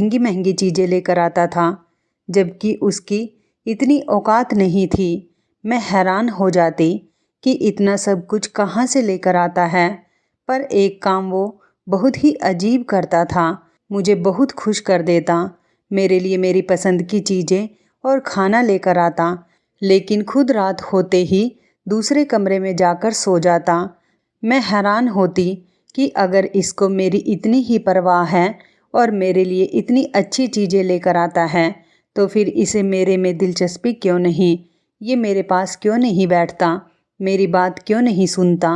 महंगी महंगी चीज़ें लेकर आता था, जबकि उसकी इतनी औकात नहीं थी। मैं हैरान हो जाती कि इतना सब कुछ कहाँ से लेकर आता है। पर एक काम वो बहुत ही अजीब करता था, मुझे बहुत खुश कर देता। मेरे लिए मेरी पसंद की चीज़ें और खाना लेकर आता, लेकिन खुद रात होते ही दूसरे कमरे में जाकर सो जाता। मैं हैरान होती कि अगर इसको मेरी इतनी ही परवाह है और मेरे लिए इतनी अच्छी चीज़ें लेकर आता है, तो फिर इसे मेरे में दिलचस्पी क्यों नहीं? ये मेरे पास क्यों नहीं बैठता? मेरी बात क्यों नहीं सुनता?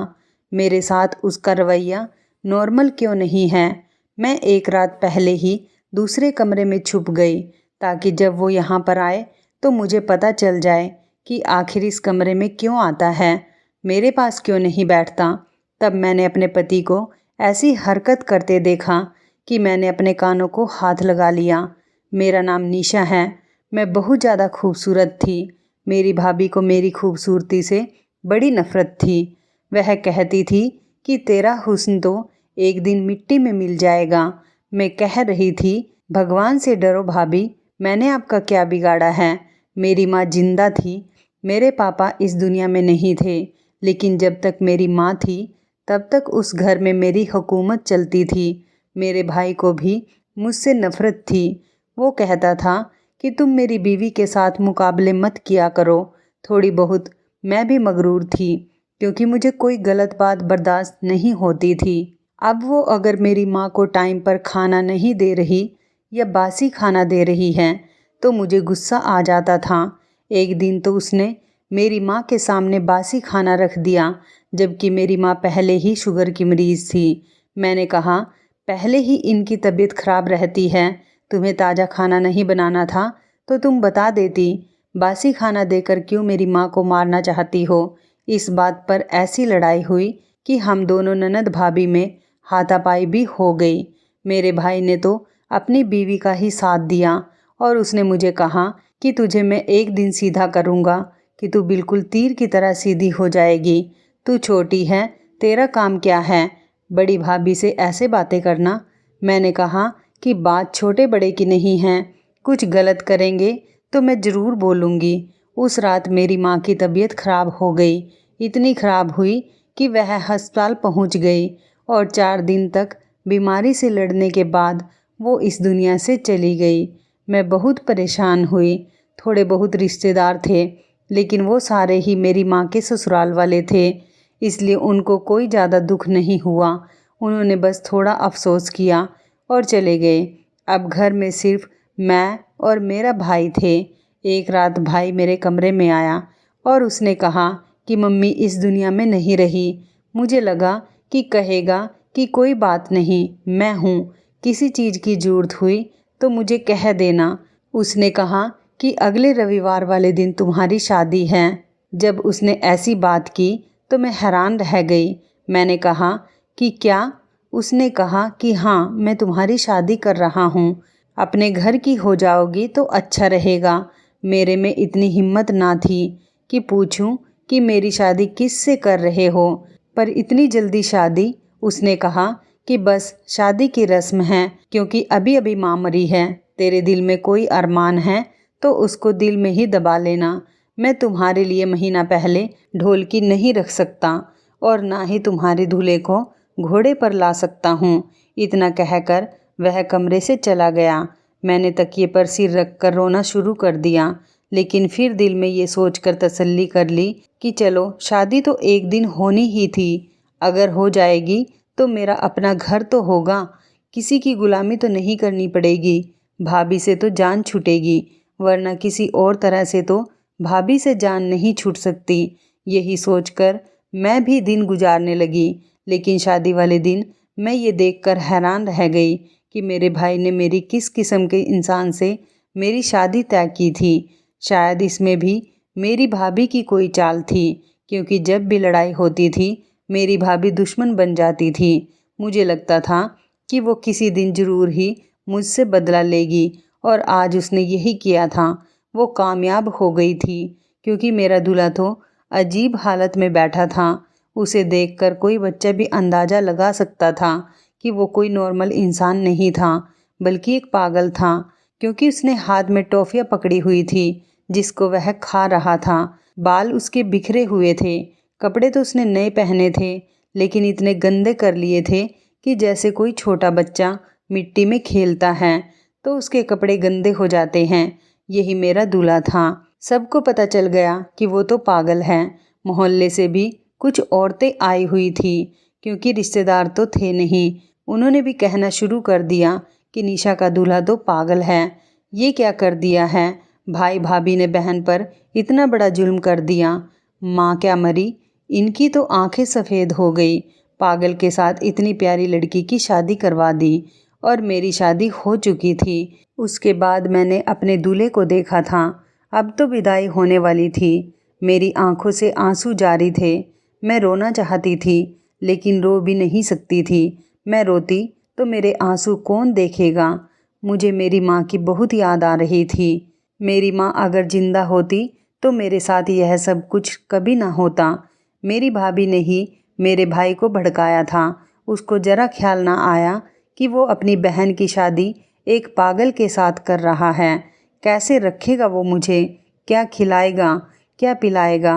मेरे साथ उसका रवैया नॉर्मल क्यों नहीं है? मैं एक रात पहले ही दूसरे कमरे में छुप गई, ताकि जब वो यहाँ पर आए तो मुझे पता चल जाए कि आखिर इस कमरे में क्यों आता है, मेरे पास क्यों नहीं बैठता। तब मैंने अपने पति को ऐसी हरकत करते देखा कि मैंने अपने कानों को हाथ लगा लिया। मेरा नाम निशा है। मैं बहुत ज़्यादा खूबसूरत थी। मेरी भाभी को मेरी खूबसूरती से बड़ी नफ़रत थी। वह कहती थी कि तेरा हुस्न तो एक दिन मिट्टी में मिल जाएगा। मैं कह रही थी, भगवान से डरो भाभी, मैंने आपका क्या बिगाड़ा है? मेरी माँ जिंदा थी। मेरे पापा इस दुनिया में नहीं थे, लेकिन जब तक मेरी माँ थी तब तक उस घर में मेरी हुकूमत चलती थी। मेरे भाई को भी मुझसे नफ़रत थी। वो कहता था कि तुम मेरी बीवी के साथ मुकाबले मत किया करो। थोड़ी बहुत मैं भी मगरूर थी, क्योंकि मुझे कोई गलत बात बर्दाश्त नहीं होती थी। अब वो अगर मेरी माँ को टाइम पर खाना नहीं दे रही या बासी खाना दे रही है तो मुझे गुस्सा आ जाता था। एक दिन तो उसने मेरी माँ के सामने बासी खाना रख दिया, जबकि मेरी माँ पहले ही शुगर की मरीज़ थी। मैंने कहा, पहले ही इनकी तबीयत ख़राब रहती है, तुम्हें ताज़ा खाना नहीं बनाना था तो तुम बता देती। बासी खाना देकर क्यों मेरी माँ को मारना चाहती हो? इस बात पर ऐसी लड़ाई हुई कि हम दोनों ननद भाभी में हाथापाई भी हो गई। मेरे भाई ने तो अपनी बीवी का ही साथ दिया और उसने मुझे कहा कि तुझे मैं एक दिन सीधा करूँगा कि तू बिल्कुल तीर की तरह सीधी हो जाएगी। तू छोटी है, तेरा काम क्या है बड़ी भाभी से ऐसे बातें करना? मैंने कहा कि बात छोटे बड़े की नहीं है, कुछ गलत करेंगे तो मैं ज़रूर बोलूँगी। उस रात मेरी माँ की तबीयत खराब हो गई। इतनी खराब हुई कि वह अस्पताल पहुँच गई और 4 दिन तक बीमारी से लड़ने के बाद वो इस दुनिया से चली गई। मैं बहुत परेशान हुई। थोड़े बहुत रिश्तेदार थे, लेकिन वो सारे ही मेरी माँ के ससुराल वाले थे, इसलिए उनको कोई ज़्यादा दुख नहीं हुआ। उन्होंने बस थोड़ा अफसोस किया और चले गए। अब घर में सिर्फ मैं और मेरा भाई थे। एक रात भाई मेरे कमरे में आया और उसने कहा कि मम्मी इस दुनिया में नहीं रही। मुझे लगा कि कहेगा कि कोई बात नहीं, मैं हूँ, किसी चीज़ की ज़रूरत हुई तो मुझे कह देना। उसने कहा कि अगले रविवार वाले दिन तुम्हारी शादी है। जब उसने ऐसी बात की तो मैं हैरान रह गई। मैंने कहा कि क्या? उसने कहा कि हाँ, मैं तुम्हारी शादी कर रहा हूँ। अपने घर की हो जाओगी तो अच्छा रहेगा। मेरे में इतनी हिम्मत ना थी कि पूछूं कि मेरी शादी किस से कर रहे हो, पर इतनी जल्दी शादी? उसने कहा कि बस शादी की रस्म है, क्योंकि अभी अभी माँ मरी है। तेरे दिल में कोई अरमान है तो उसको दिल में ही दबा लेना। मैं तुम्हारे लिए महीना पहले ढोलकी नहीं रख सकता और ना ही तुम्हारे दूल्हे को घोड़े पर ला सकता हूँ। इतना कहकर वह कमरे से चला गया। मैंने तकिए पर सिर रखकर रोना शुरू कर दिया, लेकिन फिर दिल में ये सोचकर तसल्ली कर ली कि चलो शादी तो एक दिन होनी ही थी। अगर हो जाएगी तो मेरा अपना घर तो होगा, किसी की गुलामी तो नहीं करनी पड़ेगी। भाभी से तो जान छूटेगी, वरना किसी और तरह से तो भाभी से जान नहीं छूट सकती। यही सोचकर मैं भी दिन गुजारने लगी। लेकिन शादी वाले दिन मैं ये देखकर हैरान रह गई कि मेरे भाई ने मेरी किस किस्म के इंसान से मेरी शादी तय की थी। शायद इसमें भी मेरी भाभी की कोई चाल थी, क्योंकि जब भी लड़ाई होती थी मेरी भाभी दुश्मन बन जाती थी। मुझे लगता था कि वो किसी दिन ज़रूर ही मुझसे बदला लेगी, और आज उसने यही किया था। वो कामयाब हो गई थी, क्योंकि मेरा दूल्हा तो अजीब हालत में बैठा था। उसे देखकर कोई बच्चा भी अंदाज़ा लगा सकता था कि वो कोई नॉर्मल इंसान नहीं था। बल्कि एक पागल था, क्योंकि उसने हाथ में टॉफियाँ पकड़ी हुई थी जिसको वह खा रहा था। बाल उसके बिखरे हुए थे, कपड़े तो उसने नए पहने थे लेकिन इतने गंदे कर लिए थे कि जैसे कोई छोटा बच्चा मिट्टी में खेलता है तो उसके कपड़े गंदे हो जाते हैं। यही मेरा दूल्हा था। सबको पता चल गया कि वो तो पागल है। मोहल्ले से भी कुछ औरतें आई हुई थी, क्योंकि रिश्तेदार तो थे नहीं। उन्होंने भी कहना शुरू कर दिया कि निशा का दूल्हा तो पागल है, ये क्या कर दिया है। भाई भाभी ने बहन पर इतना बड़ा जुल्म कर दिया। माँ क्या मरी, इनकी तो आंखें सफ़ेद हो गई। पागल के साथ इतनी प्यारी लड़की की शादी करवा दी और मेरी शादी हो चुकी थी। उसके बाद मैंने अपने दूल्हे को देखा था। अब तो विदाई होने वाली थी। मेरी आंखों से आंसू जारी थे। मैं रोना चाहती थी लेकिन रो भी नहीं सकती थी। मैं रोती तो मेरे आंसू कौन देखेगा। मुझे मेरी माँ की बहुत याद आ रही थी। मेरी माँ अगर जिंदा होती तो मेरे साथ यह सब कुछ कभी ना होता। मेरी भाभी ने ही मेरे भाई को भड़काया था। उसको जरा ख्याल ना आया कि वो अपनी बहन की शादी एक पागल के साथ कर रहा है। कैसे रखेगा वो मुझे, क्या खिलाएगा, क्या पिलाएगा।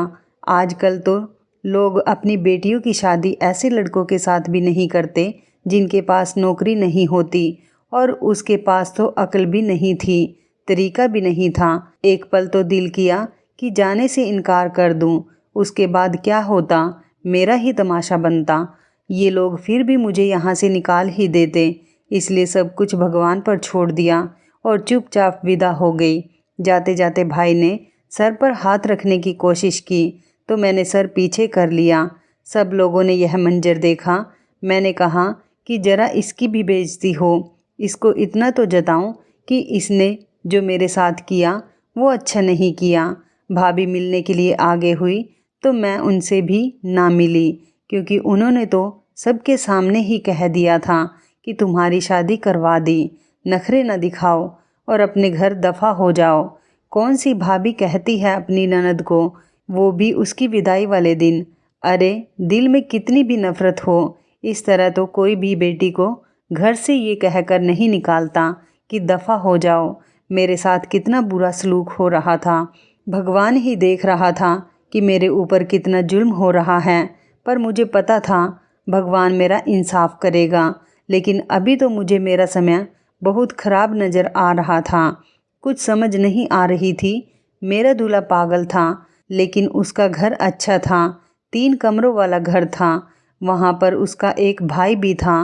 आजकल तो लोग अपनी बेटियों की शादी ऐसे लड़कों के साथ भी नहीं करते जिनके पास नौकरी नहीं होती और उसके पास तो अक्ल भी नहीं थी, तरीका भी नहीं था। एक पल तो दिल किया कि जाने से इनकार कर दूं। उसके बाद क्या होता, मेरा ही तमाशा बनता। ये लोग फिर भी मुझे यहाँ से निकाल ही देते। इसलिए सब कुछ भगवान पर छोड़ दिया और चुपचाप विदा हो गई। जाते जाते भाई ने सर पर हाथ रखने की कोशिश की तो मैंने सर पीछे कर लिया। सब लोगों ने यह मंजर देखा। मैंने कहा कि जरा इसकी भी बेइज्जती हो, इसको इतना तो जताऊं कि इसने जो मेरे साथ किया वो अच्छा नहीं किया। भाभी मिलने के लिए आगे हुई तो मैं उनसे भी ना मिली, क्योंकि उन्होंने तो सबके सामने ही कह दिया था कि तुम्हारी शादी करवा दी, नखरे न दिखाओ और अपने घर दफ़ा हो जाओ। कौन सी भाभी कहती है अपनी ननद को, वो भी उसकी विदाई वाले दिन। अरे दिल में कितनी भी नफ़रत हो, इस तरह तो कोई भी बेटी को घर से ये कहकर नहीं निकालता कि दफ़ा हो जाओ। मेरे साथ कितना बुरा सलूक हो रहा था। भगवान ही देख रहा था कि मेरे ऊपर कितना जुल्म हो रहा है। पर मुझे पता था भगवान मेरा इंसाफ करेगा। लेकिन अभी तो मुझे मेरा समय बहुत ख़राब नज़र आ रहा था। कुछ समझ नहीं आ रही थी। मेरा दूल्हा पागल था लेकिन उसका घर अच्छा था। 3 कमरों वाला घर था। वहाँ पर उसका एक भाई भी था।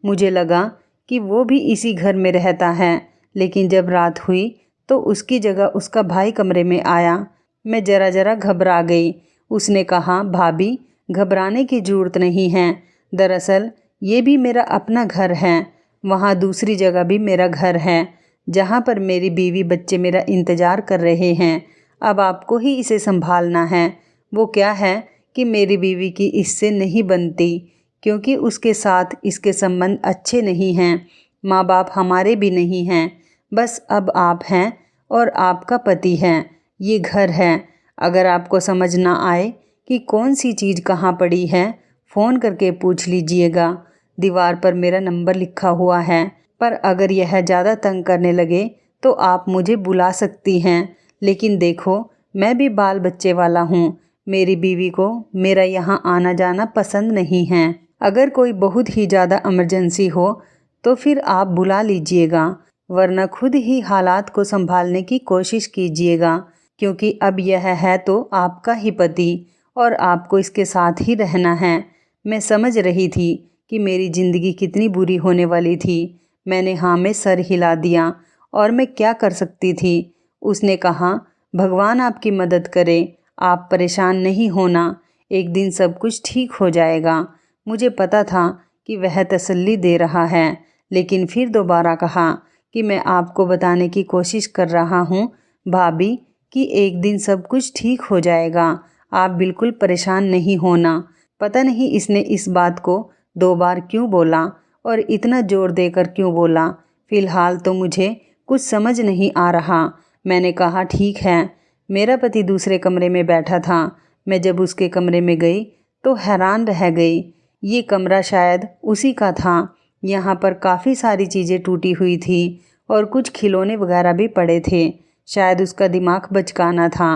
मुझे लगा कि वो भी इसी घर में रहता है, लेकिन जब रात हुई तो उसकी जगह उसका भाई कमरे में आया। मैं ज़रा ज़रा घबरा गई। उसने कहा, भाभी घबराने की ज़रूरत नहीं है, दरअसल ये भी मेरा अपना घर है। वहाँ दूसरी जगह भी मेरा घर है जहाँ पर मेरी बीवी बच्चे मेरा इंतज़ार कर रहे हैं। अब आपको ही इसे संभालना है। वो क्या है कि मेरी बीवी की इससे नहीं बनती, क्योंकि उसके साथ इसके संबंध अच्छे नहीं हैं। माँ बाप हमारे भी नहीं हैं, बस अब आप हैं और आपका पति है। ये घर है। अगर आपको समझ ना आए कि कौन सी चीज़ कहाँ पड़ी है, फ़ोन करके पूछ लीजिएगा। दीवार पर मेरा नंबर लिखा हुआ है, पर अगर यह ज़्यादा तंग करने लगे तो आप मुझे बुला सकती हैं। लेकिन देखो, मैं भी बाल बच्चे वाला हूँ। मेरी बीवी को मेरा यहाँ आना जाना पसंद नहीं है। अगर कोई बहुत ही ज़्यादा इमरजेंसी हो तो फिर आप बुला लीजिएगा, वरना खुद ही हालात को संभालने की कोशिश कीजिएगा, क्योंकि अब यह है तो आपका ही पति और आपको इसके साथ ही रहना है। मैं समझ रही थी कि मेरी ज़िंदगी कितनी बुरी होने वाली थी। मैंने हाँ में सर हिला दिया। और मैं क्या कर सकती थी। उसने कहा, भगवान आपकी मदद करे, आप परेशान नहीं होना, एक दिन सब कुछ ठीक हो जाएगा। मुझे पता था कि वह तसल्ली दे रहा है, लेकिन फिर दोबारा कहा कि मैं आपको बताने की कोशिश कर रहा हूँ भाभी कि एक दिन सब कुछ ठीक हो जाएगा। आप बिल्कुल परेशान नहीं होना। पता नहीं इसने इस बात को 2 बार क्यों बोला और इतना जोर देकर क्यों बोला। फ़िलहाल तो मुझे कुछ समझ नहीं आ रहा। मैंने कहा, ठीक है। मेरा पति दूसरे कमरे में बैठा था। मैं जब उसके कमरे में गई तो हैरान रह गई। ये कमरा शायद उसी का था। यहाँ पर काफ़ी सारी चीज़ें टूटी हुई थी और कुछ खिलौने वगैरह भी पड़े थे। शायद उसका दिमाग बचकाना था।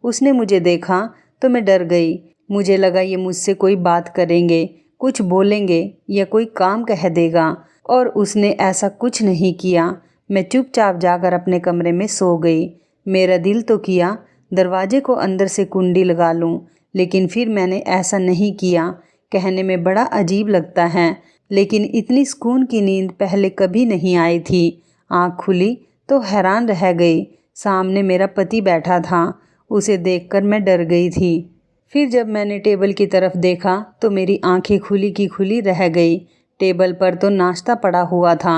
उसने मुझे देखा तो मैं डर गई। मुझे लगा ये मुझसे कोई बात करेंगे, कुछ बोलेंगे या कोई काम कह देगा, और उसने ऐसा कुछ नहीं किया। मैं चुपचाप जाकर अपने कमरे में सो गई। मेरा दिल तो किया दरवाजे को अंदर से कुंडी लगा लूं, लेकिन फिर मैंने ऐसा नहीं किया। कहने में बड़ा अजीब लगता है, लेकिन इतनी सुकून की नींद पहले कभी नहीं आई थी। आँख खुली तो हैरान रह गई। सामने मेरा पति बैठा था। उसे देखकर मैं डर गई थी। फिर जब मैंने टेबल की तरफ देखा तो मेरी आंखें खुली की खुली रह गई। टेबल पर तो नाश्ता पड़ा हुआ था।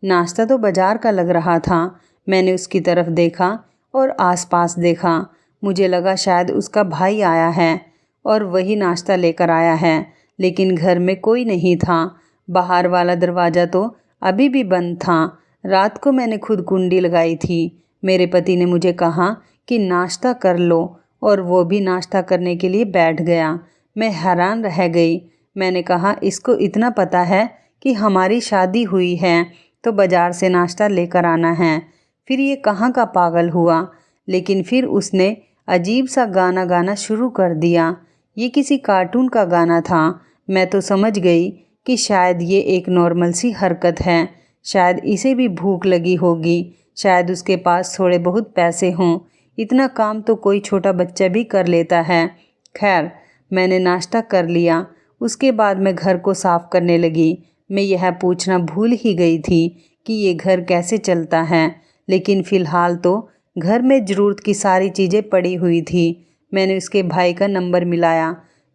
नाश्ता तो बाजार का लग रहा था। मैंने उसकी तरफ देखा और आसपास देखा। मुझे लगा शायद उसका भाई आया है और वही नाश्ता लेकर आया है, लेकिन घर में कोई नहीं था। बाहर वाला दरवाज़ा तो अभी भी बंद था। रात को मैंने खुद कुंडी लगाई थी। मेरे पति ने मुझे कहा कि नाश्ता कर लो, और वो भी नाश्ता करने के लिए बैठ गया। मैं हैरान रह गई। मैंने कहा, इसको इतना पता है कि हमारी शादी हुई है तो बाज़ार से नाश्ता लेकर आना है। फिर ये कहाँ का पागल हुआ। लेकिन फिर उसने अजीब सा गाना गाना शुरू कर दिया। ये किसी कार्टून का गाना था। मैं तो समझ गई कि शायद ये एक नॉर्मल सी हरकत है। शायद इसे भी भूख लगी होगी। शायद उसके पास थोड़े बहुत पैसे हों। इतना काम तो कोई छोटा बच्चा भी कर लेता है। खैर, मैंने नाश्ता कर लिया। उसके बाद मैं घर को साफ करने लगी। मैं यह पूछना भूल ही गई थी कि ये घर कैसे चलता है, लेकिन फ़िलहाल तो घर में ज़रूरत की सारी चीज़ें पड़ी हुई थी। मैंने उसके भाई का नंबर मिलाया,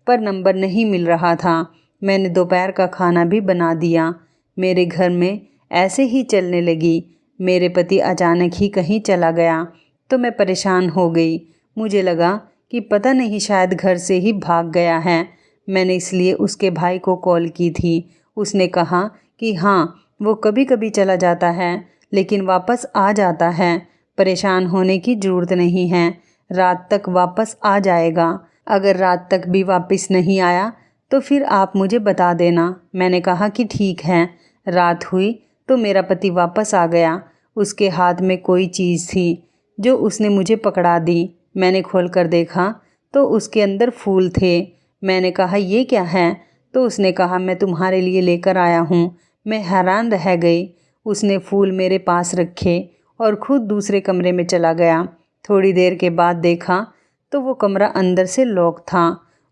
पर नंबर नहीं मिल रहा था। मैंने दोपहर का खाना भी बना दिया। मेरे घर में ऐसे ही चलने लगी। मेरे पति अचानक ही कहीं चला गया तो मैं परेशान हो गई। मुझे लगा कि पता नहीं शायद घर से ही भाग गया है। मैंने इसलिए उसके भाई को कॉल की थी। उसने कहा कि हाँ, वो कभी कभी चला जाता है लेकिन वापस आ जाता है। परेशान होने की ज़रूरत नहीं है, रात तक वापस आ जाएगा। अगर रात तक भी वापस नहीं आया तो फिर आप मुझे बता देना। मैंने कहा कि ठीक है। रात हुई तो मेरा पति वापस आ गया। उसके हाथ में कोई चीज़ थी जो उसने मुझे पकड़ा दी। मैंने खोलकर देखा तो उसके अंदर फूल थे। मैंने कहा, ये क्या है? तो उसने कहा, मैं तुम्हारे लिए लेकर आया हूँ। मैं हैरान रह गई। उसने फूल मेरे पास रखे और ख़ुद दूसरे कमरे में चला गया। थोड़ी देर के बाद देखा तो वो कमरा अंदर से लॉक था।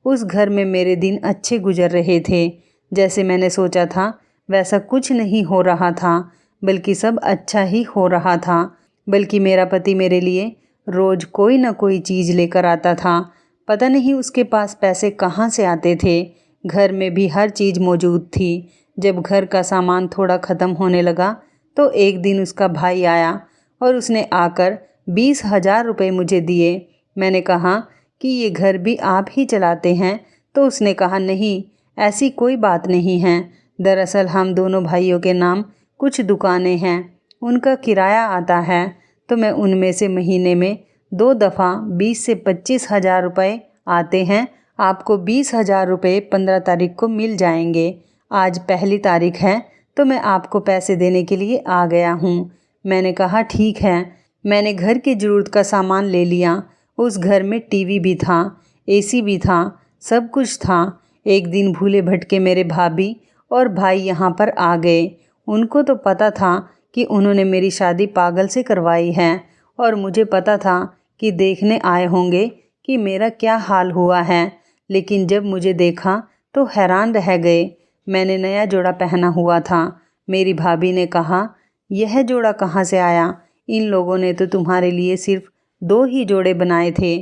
उस घर में मेरे दिन अच्छे गुजर रहे थे। जैसे मैंने सोचा था वैसा कुछ नहीं हो रहा था, बल्कि सब अच्छा ही हो रहा था। बल्कि मेरा पति मेरे लिए रोज़ कोई ना कोई चीज़ लेकर आता था। पता नहीं उसके पास पैसे कहाँ से आते थे। घर में भी हर चीज़ मौजूद थी। जब घर का सामान थोड़ा ख़त्म होने लगा तो एक दिन उसका भाई आया और उसने आकर 20,000 रुपये मुझे दिए। मैंने कहा कि ये घर भी आप ही चलाते हैं? तो उसने कहा, नहीं, ऐसी कोई बात नहीं है। दरअसल हम दोनों भाइयों के नाम कुछ दुकानें हैं, उनका किराया आता है, तो मैं उनमें से महीने में 2 दफ़ा 20 से 25,000 रुपये आते हैं। आपको 20,000 रुपये 15 तारीख को मिल जाएंगे। आज पहली तारीख है तो मैं आपको पैसे देने के लिए आ गया हूँ। मैंने कहा, ठीक है। मैंने घर की ज़रूरत का सामान ले लिया। उस घर में टीवी भी था, एसी भी था, सब कुछ था। एक दिन भूले भटके मेरे भाभी और भाई यहाँ पर आ गए। उनको तो पता था कि उन्होंने मेरी शादी पागल से करवाई है, और मुझे पता था कि देखने आए होंगे कि मेरा क्या हाल हुआ है। लेकिन जब मुझे देखा तो हैरान रह गए। मैंने नया जोड़ा पहना हुआ था। मेरी भाभी ने कहा, यह जोड़ा कहाँ से आया? इन लोगों ने तो तुम्हारे लिए सिर्फ 2 ही जोड़े बनाए थे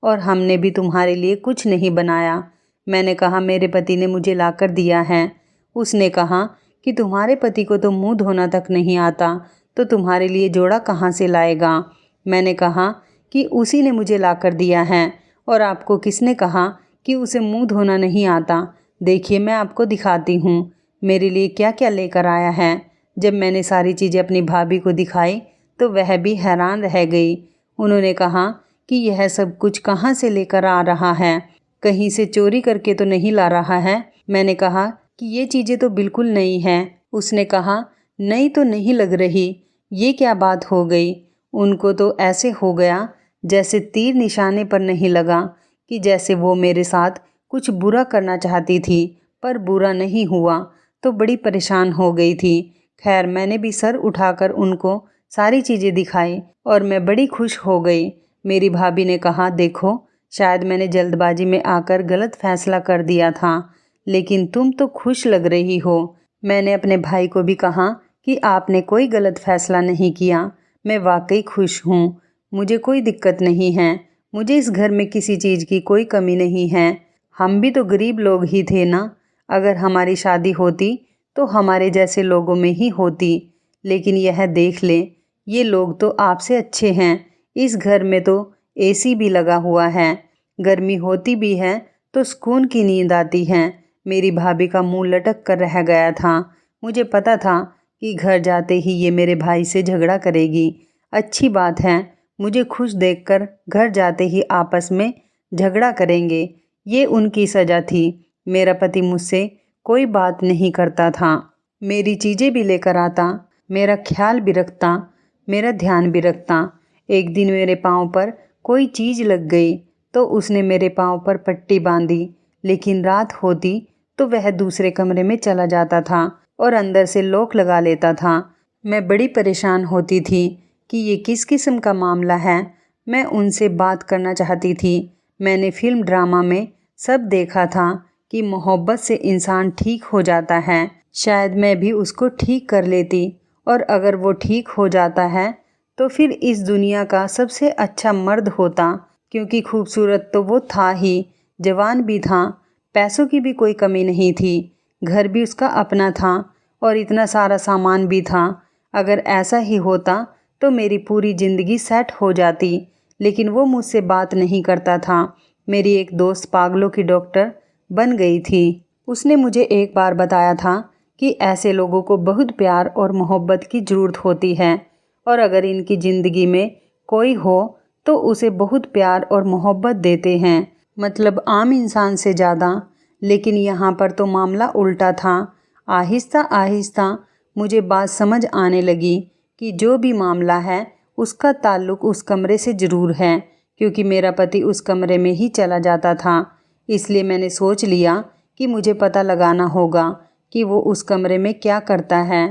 और हमने भी तुम्हारे लिए कुछ नहीं बनाया। मैंने कहा, मेरे पति ने मुझे लाकर दिया है। उसने कहा कि तुम्हारे पति को तो मुंह धोना तक नहीं आता, तो तुम्हारे लिए जोड़ा कहाँ से लाएगा? मैंने कहा कि उसी ने मुझे लाकर दिया है। और आपको किसने कहा कि उसे मुंह धोना नहीं आता? देखिए, मैं आपको दिखाती हूँ मेरे लिए क्या क्या लेकर आया है। जब मैंने सारी चीज़ें अपनी भाभी को दिखाई तो वह भी हैरान रह गई। उन्होंने कहा कि यह सब कुछ कहाँ से लेकर आ रहा है? कहीं से चोरी करके तो नहीं ला रहा है? मैंने कहा कि ये चीज़ें तो बिल्कुल नई हैं उसने कहा, नई तो नहीं लग रही, ये क्या बात हो गई। उनको तो ऐसे हो गया जैसे तीर निशाने पर नहीं लगा, कि जैसे वो मेरे साथ कुछ बुरा करना चाहती थी, पर बुरा नहीं हुआ तो बड़ी परेशान हो गई थी। खैर मैंने भी सर उठाकर उनको सारी चीज़ें दिखाई और मैं बड़ी खुश हो गई। मेरी भाभी ने कहा, देखो शायद मैंने जल्दबाजी में आकर गलत फैसला कर दिया था, लेकिन तुम तो खुश लग रही हो। मैंने अपने भाई को भी कहा कि आपने कोई गलत फैसला नहीं किया, मैं वाकई खुश हूँ, मुझे कोई दिक्कत नहीं है, मुझे इस घर में किसी चीज़ की कोई कमी नहीं है। हम भी तो गरीब लोग ही थे ना, अगर हमारी शादी होती तो हमारे जैसे लोगों में ही होती। लेकिन यह देख ले, ये लोग तो आपसे अच्छे हैं, इस घर में तो एसी भी लगा हुआ है, गर्मी होती भी है तो सुकून की नींद आती है। मेरी भाभी का मुंह लटक कर रह गया था। मुझे पता था कि घर जाते ही ये मेरे भाई से झगड़ा करेगी। अच्छी बात है, मुझे खुश देखकर घर जाते ही आपस में झगड़ा करेंगे, ये उनकी सज़ा थी। मेरा पति मुझसे कोई बात नहीं करता था, मेरी चीज़ें भी लेकर आता, मेरा ख्याल भी रखता, मेरा ध्यान भी रखता। एक दिन मेरे पाँव पर कोई चीज़ लग गई तो उसने मेरे पाँव पर पट्टी बांधी, लेकिन रात होती तो वह दूसरे कमरे में चला जाता था और अंदर से लॉक लगा लेता था। मैं बड़ी परेशान होती थी कि ये किस किस्म का मामला है। मैं उनसे बात करना चाहती थी। मैंने फिल्म ड्रामा में सब देखा था कि मोहब्बत से इंसान ठीक हो जाता है। शायद मैं भी उसको ठीक कर लेती, और अगर वो ठीक हो जाता है तो फिर इस दुनिया का सबसे अच्छा मर्द होता, क्योंकि खूबसूरत तो वो था ही, जवान भी था, पैसों की भी कोई कमी नहीं थी, घर भी उसका अपना था और इतना सारा सामान भी था। अगर ऐसा ही होता तो मेरी पूरी ज़िंदगी सेट हो जाती, लेकिन वो मुझसे बात नहीं करता था। मेरी एक दोस्त पागलों की डॉक्टर बन गई थी। उसने मुझे एक बार बताया था कि ऐसे लोगों को बहुत प्यार और मोहब्बत की ज़रूरत होती है, और अगर इनकी ज़िंदगी में कोई हो तो उसे बहुत प्यार और मोहब्बत देते हैं, मतलब आम इंसान से ज़्यादा। लेकिन यहाँ पर तो मामला उल्टा था। आहिस्ता आहिस्ता मुझे बात समझ आने लगी कि जो भी मामला है उसका ताल्लुक़ उस कमरे से ज़रूर है, क्योंकि मेरा पति उस कमरे में ही चला जाता था। इसलिए मैंने सोच लिया कि मुझे पता लगाना होगा कि वो उस कमरे में क्या करता है।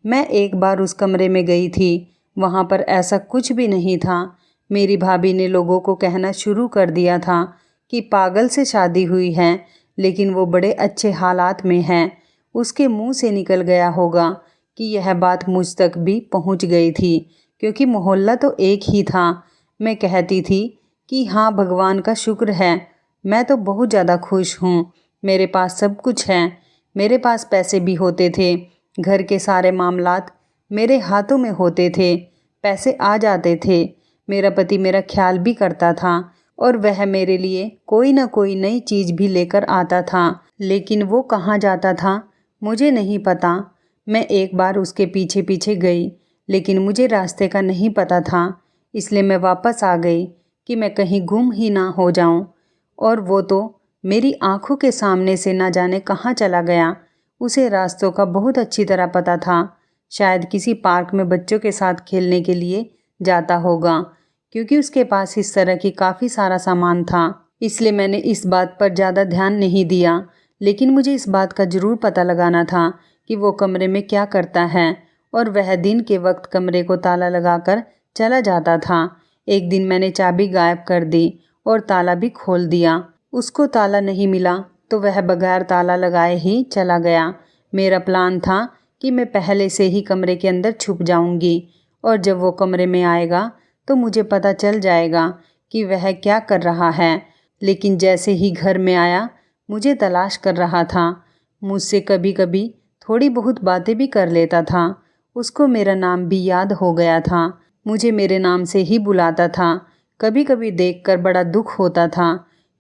मैं एक बार उस कमरे में गई थी, वहाँ पर ऐसा कुछ भी नहीं था। मेरी भाभी ने लोगों को कहना शुरू कर दिया था कि पागल से शादी हुई है, लेकिन वो बड़े अच्छे हालात में है। उसके मुंह से निकल गया होगा कि यह बात मुझ तक भी पहुंच गई थी, क्योंकि मोहल्ला तो एक ही था। मैं कहती थी कि हाँ, भगवान का शुक्र है, मैं तो बहुत ज़्यादा खुश हूँ, मेरे पास सब कुछ है, मेरे पास पैसे भी होते थे, घर के सारे मामलात मेरे हाथों में होते थे, पैसे आ जाते थे, मेरा पति मेरा ख्याल भी करता था और वह मेरे लिए कोई ना कोई नई चीज़ भी लेकर आता था। लेकिन वो कहाँ जाता था मुझे नहीं पता। मैं एक बार उसके पीछे पीछे गई, लेकिन मुझे रास्ते का नहीं पता था, इसलिए मैं वापस आ गई कि मैं कहीं गुम ही ना हो जाऊं। और वो तो मेरी आंखों के सामने से ना जाने कहाँ चला गया। उसे रास्तों का बहुत अच्छी तरह पता था। शायद किसी पार्क में बच्चों के साथ खेलने के लिए जाता होगा, क्योंकि उसके पास इस तरह की काफ़ी सारा सामान था। इसलिए मैंने इस बात पर ज़्यादा ध्यान नहीं दिया, लेकिन मुझे इस बात का ज़रूर पता लगाना था कि वो कमरे में क्या करता है। और वह दिन के वक्त कमरे को ताला लगाकर चला जाता था। एक दिन मैंने चाबी गायब कर दी और ताला भी खोल दिया। उसको ताला नहीं मिला तो वह बगैर ताला लगाए ही चला गया। मेरा प्लान था कि मैं पहले से ही कमरे के अंदर छुप जाऊंगी, और जब वो कमरे में आएगा तो मुझे पता चल जाएगा कि वह क्या कर रहा है। लेकिन जैसे ही घर में आया मुझे तलाश कर रहा था। मुझसे कभी कभी थोड़ी बहुत बातें भी कर लेता था। उसको मेरा नाम भी याद हो गया था, मुझे मेरे नाम से ही बुलाता था। कभी कभी देखकर बड़ा दुख होता था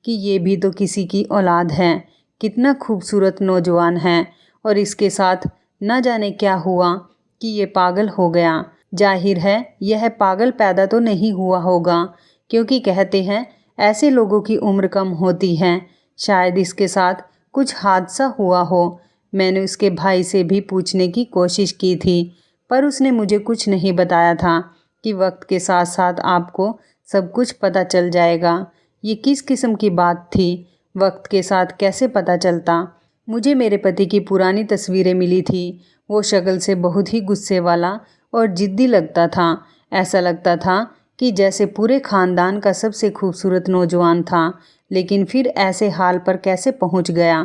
कि ये भी तो किसी की औलाद है, कितना खूबसूरत नौजवान है, और इसके साथ न जाने क्या हुआ कि ये पागल हो गया। जाहिर है यह पागल पैदा तो नहीं हुआ होगा, क्योंकि कहते हैं ऐसे लोगों की उम्र कम होती है। शायद इसके साथ कुछ हादसा हुआ हो। मैंने उसके भाई से भी पूछने की कोशिश की थी, पर उसने मुझे कुछ नहीं बताया था कि वक्त के साथ साथ आपको सब कुछ पता चल जाएगा। ये किस किस्म की बात थी? वक्त के साथ कैसे पता चलता? मुझे मेरे पति की पुरानी तस्वीरें मिली थी। वो शक्ल से बहुत ही गुस्से वाला और जिद्दी लगता था। ऐसा लगता था कि जैसे पूरे खानदान का सबसे खूबसूरत नौजवान था, लेकिन फिर ऐसे हाल पर कैसे पहुंच गया?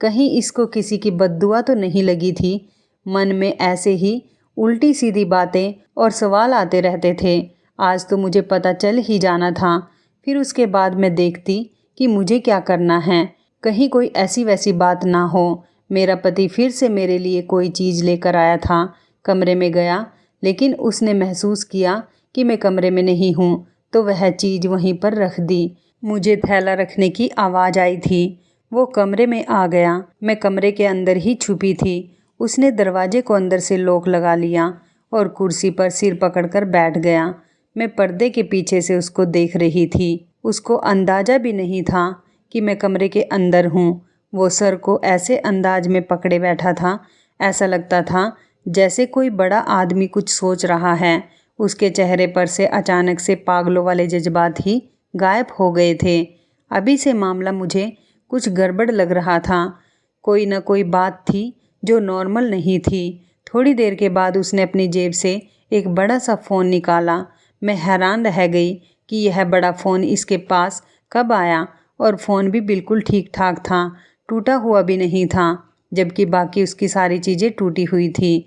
कहीं इसको किसी की बद्दुआ तो नहीं लगी थी? मन में ऐसे ही उल्टी सीधी बातें और सवाल आते रहते थे। आज तो मुझे पता चल ही जाना था। फिर उसके बाद मैं देखती कि मुझे क्या करना है। कहीं कोई ऐसी वैसी बात ना हो। मेरा पति फिर से मेरे लिए कोई चीज़ लेकर आया था। कमरे में गया, लेकिन उसने महसूस किया कि मैं कमरे में नहीं हूँ, तो वह चीज़ वहीं पर रख दी। मुझे थैला रखने की आवाज़ आई थी। वो कमरे में आ गया। मैं कमरे के अंदर ही छुपी थी। उसने दरवाजे को अंदर से लॉक लगा लिया और कुर्सी पर सिर पकड़कर बैठ गया। मैं पर्दे के पीछे से उसको देख रही थी। उसको अंदाज़ा भी नहीं था कि मैं कमरे के अंदर हूँ। वो सर को ऐसे अंदाज में पकड़े बैठा था, ऐसा लगता था जैसे कोई बड़ा आदमी कुछ सोच रहा है। उसके चेहरे पर से अचानक से पागलों वाले जज्बात ही गायब हो गए थे। अभी से मामला मुझे कुछ गड़बड़ लग रहा था। कोई न कोई बात थी जो नॉर्मल नहीं थी। थोड़ी देर के बाद उसने अपनी जेब से एक बड़ा सा फ़ोन निकाला। मैं हैरान रह गई कि यह बड़ा फ़ोन इसके पास कब आया, और फ़ोन भी बिल्कुल ठीक ठाक था, टूटा हुआ भी नहीं था, जबकि बाकी उसकी सारी चीज़ें टूटी हुई थी।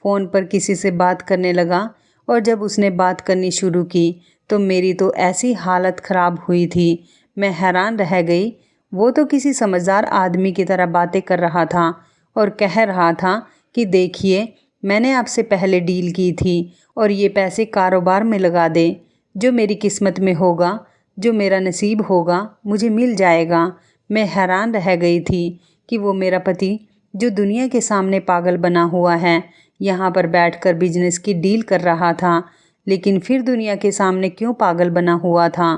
फ़ोन पर किसी से बात करने लगा, और जब उसने बात करनी शुरू की तो मेरी तो ऐसी हालत ख़राब हुई थी। मैं हैरान रह गई। वो तो किसी समझदार आदमी की तरह बातें कर रहा था और कह रहा था कि देखिए, मैंने आपसे पहले डील की थी और ये पैसे कारोबार में लगा दे। जो मेरी किस्मत में होगा, जो मेरा नसीब होगा, मुझे मिल जाएगा। मैं हैरान रह गई थी कि वो मेरा पति, जो दुनिया के सामने पागल बना हुआ है, यहाँ पर बैठकर बिजनेस की डील कर रहा था, लेकिन फिर दुनिया के सामने क्यों पागल बना हुआ था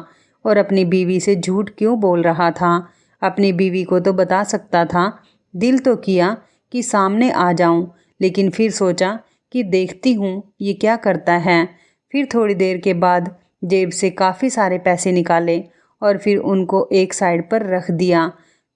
और अपनी बीवी से झूठ क्यों बोल रहा था? अपनी बीवी को तो बता सकता था। दिल तो किया कि सामने आ जाऊं, लेकिन फिर सोचा कि देखती हूँ ये क्या करता है। फिर थोड़ी देर के बाद जेब से काफ़ी सारे पैसे निकाले और फिर उनको एक साइड पर रख दिया।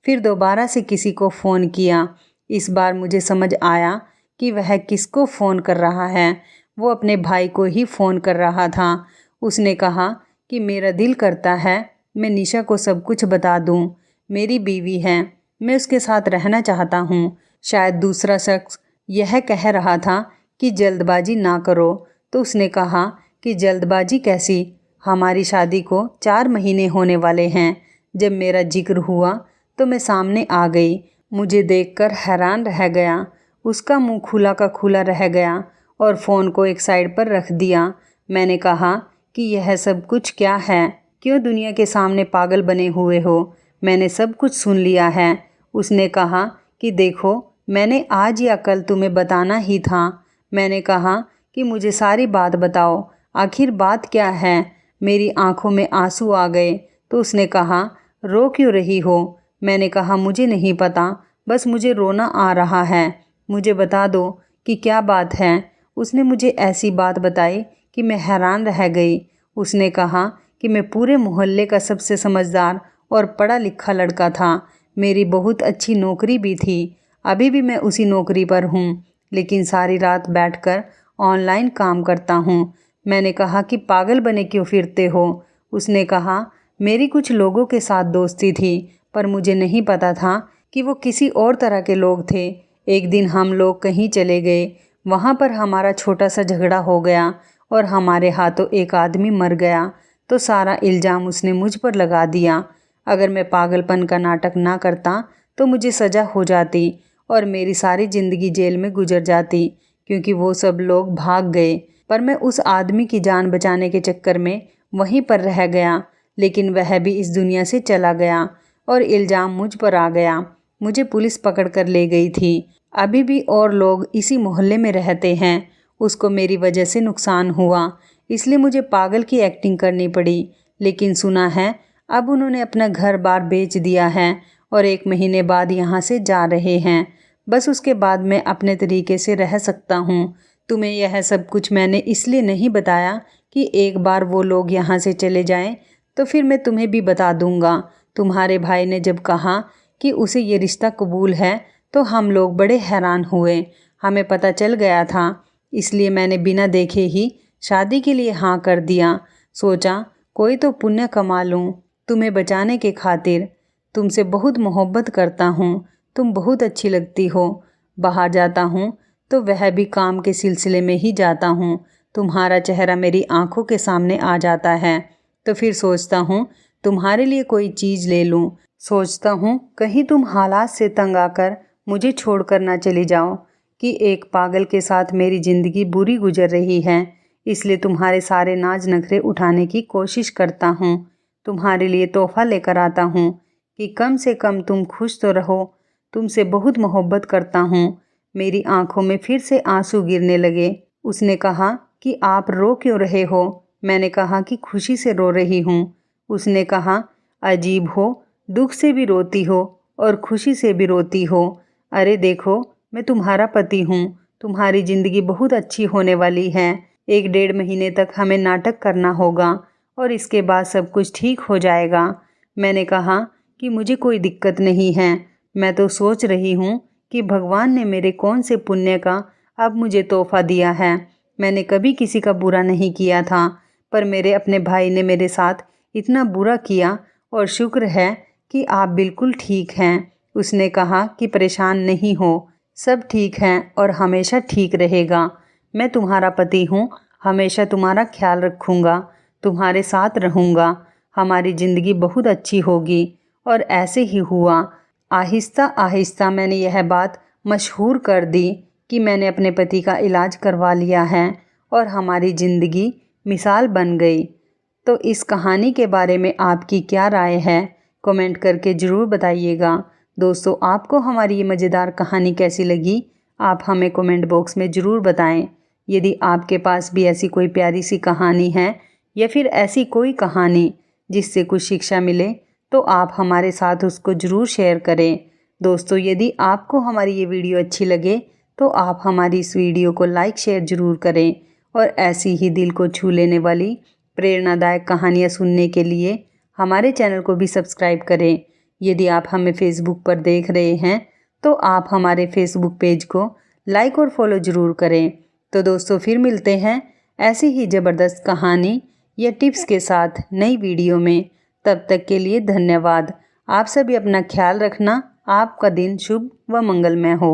फिर दोबारा से किसी को फ़ोन किया। इस बार मुझे समझ आया कि वह किसको फ़ोन कर रहा है। वो अपने भाई को ही फ़ोन कर रहा था। उसने कहा कि मेरा दिल करता है मैं निशा को सब कुछ बता दूं। मेरी बीवी है, मैं उसके साथ रहना चाहता हूँ। शायद दूसरा शख्स यह कह रहा था कि जल्दबाजी ना करो, तो उसने कहा कि जल्दबाजी कैसी? हमारी शादी को 4 महीने होने वाले हैं। जब मेरा जिक्र हुआ तो मैं सामने आ गई। मुझे देखकर हैरान रह गया। उसका मुंह खुला का खुला रह गया और फ़ोन को एक साइड पर रख दिया। मैंने कहा कि यह सब कुछ क्या है? क्यों दुनिया के सामने पागल बने हुए हो? मैंने सब कुछ सुन लिया है। उसने कहा कि देखो, मैंने आज या कल तुम्हें बताना ही था। मैंने कहा कि मुझे सारी बात बताओ, आखिर बात क्या है? मेरी आंखों में आंसू आ गए। तो उसने कहा, रो क्यों रही हो? मैंने कहा, मुझे नहीं पता, बस मुझे रोना आ रहा है। मुझे बता दो कि क्या बात है। उसने मुझे ऐसी बात बताई कि मैं हैरान रह गई। उसने कहा कि मैं पूरे मोहल्ले का सबसे समझदार और पढ़ा लिखा लड़का था। मेरी बहुत अच्छी नौकरी भी थी। अभी भी मैं उसी नौकरी पर हूँ, लेकिन सारी रात बैठकर ऑनलाइन काम करता हूँ। मैंने कहा कि पागल बने क्यों फिरते हो? उसने कहा, मेरी कुछ लोगों के साथ दोस्ती थी, पर मुझे नहीं पता था कि वो किसी और तरह के लोग थे। एक दिन हम लोग कहीं चले गए, वहाँ पर हमारा छोटा सा झगड़ा हो गया और हमारे हाथों एक आदमी मर गया। तो सारा इल्ज़ाम उसने मुझ पर लगा दिया। अगर मैं पागलपन का नाटक ना करता तो मुझे सज़ा हो जाती और मेरी सारी ज़िंदगी जेल में गुजर जाती, क्योंकि वो सब लोग भाग गए। पर मैं उस आदमी की जान बचाने के चक्कर में वहीं पर रह गया, लेकिन वह भी इस दुनिया से चला गया और इल्ज़ाम मुझ पर आ गया। मुझे पुलिस पकड़ कर ले गई थी। अभी भी और लोग इसी मोहल्ले में रहते हैं। उसको मेरी वजह से नुकसान हुआ, इसलिए मुझे पागल की एक्टिंग करनी पड़ी। लेकिन सुना है अब उन्होंने अपना घर बार बेच दिया है और 1 महीने बाद यहाँ से जा रहे हैं। बस उसके बाद मैं अपने तरीके से रह सकता हूँ। तुम्हें यह सब कुछ मैंने इसलिए नहीं बताया कि एक बार वो लोग यहाँ से चले जाएं तो फिर मैं तुम्हें भी बता दूँगा। तुम्हारे भाई ने जब कहा कि उसे ये रिश्ता कबूल है तो हम लोग बड़े हैरान हुए। हमें पता चल गया था, इसलिए मैंने बिना देखे ही शादी के लिए हाँ कर दिया। सोचा कोई तो पुण्य कमा लूँ तुम्हें बचाने के खातिर। तुमसे बहुत मोहब्बत करता हूँ, तुम बहुत अच्छी लगती हो। बाहर जाता हूँ तो वह भी काम के सिलसिले में ही जाता हूँ। तुम्हारा चेहरा मेरी आंखों के सामने आ जाता है तो फिर सोचता हूँ तुम्हारे लिए कोई चीज़ ले लूँ। सोचता हूँ कहीं तुम हालात से तंग आकर मुझे छोड़कर ना चली जाओ कि एक पागल के साथ मेरी ज़िंदगी बुरी गुजर रही है, इसलिए तुम्हारे सारे नाज नखरे उठाने की कोशिश करता हूँ। तुम्हारे लिए तोहफ़ा लेकर आता हूँ कि कम से कम तुम खुश तो रहो। तुमसे बहुत मोहब्बत करता हूँ। मेरी आंखों में फिर से आंसू गिरने लगे। उसने कहा कि आप रो क्यों रहे हो? मैंने कहा कि खुशी से रो रही हूँ। उसने कहा अजीब हो, दुख से भी रोती हो और खुशी से भी रोती हो। अरे देखो, मैं तुम्हारा पति हूँ। तुम्हारी ज़िंदगी बहुत अच्छी होने वाली है। 1-1.5 महीने तक हमें नाटक करना होगा और इसके बाद सब कुछ ठीक हो जाएगा। मैंने कहा कि मुझे कोई दिक्कत नहीं है। मैं तो सोच रही हूँ कि भगवान ने मेरे कौन से पुण्य का अब मुझे तोहफ़ा दिया है। मैंने कभी किसी का बुरा नहीं किया था, पर मेरे अपने भाई ने मेरे साथ इतना बुरा किया और शुक्र है कि आप बिल्कुल ठीक हैं। उसने कहा कि परेशान नहीं हो, सब ठीक है और हमेशा ठीक रहेगा। मैं तुम्हारा पति हूँ, हमेशा तुम्हारा ख्याल रखूँगा, तुम्हारे साथ रहूँगा। हमारी ज़िंदगी बहुत अच्छी होगी। और ऐसे ही हुआ। आहिस्ता आहिस्ता मैंने यह बात मशहूर कर दी कि मैंने अपने पति का इलाज करवा लिया है और हमारी ज़िंदगी मिसाल बन गई। तो इस कहानी के बारे में आपकी क्या राय है? कमेंट करके ज़रूर बताइएगा। दोस्तों, आपको हमारी ये मज़ेदार कहानी कैसी लगी? आप हमें कमेंट बॉक्स में ज़रूर बताएं। यदि आपके पास भी ऐसी कोई प्यारी सी कहानी है या फिर ऐसी कोई कहानी जिससे कुछ शिक्षा मिले तो आप हमारे साथ उसको ज़रूर शेयर करें। दोस्तों, यदि आपको हमारी ये वीडियो अच्छी लगे तो आप हमारी इस वीडियो को लाइक शेयर ज़रूर करें और ऐसी ही दिल को छू लेने वाली प्रेरणादायक कहानियाँ सुनने के लिए हमारे चैनल को भी सब्सक्राइब करें। यदि आप हमें फेसबुक पर देख रहे हैं तो आप हमारे फेसबुक पेज को लाइक और फॉलो ज़रूर करें। तो दोस्तों, फिर मिलते हैं ऐसी ही ज़बरदस्त कहानी या टिप्स के साथ नई वीडियो में। तब तक के लिए धन्यवाद। आप सभी अपना ख्याल रखना। आपका दिन शुभ व मंगलमय हो।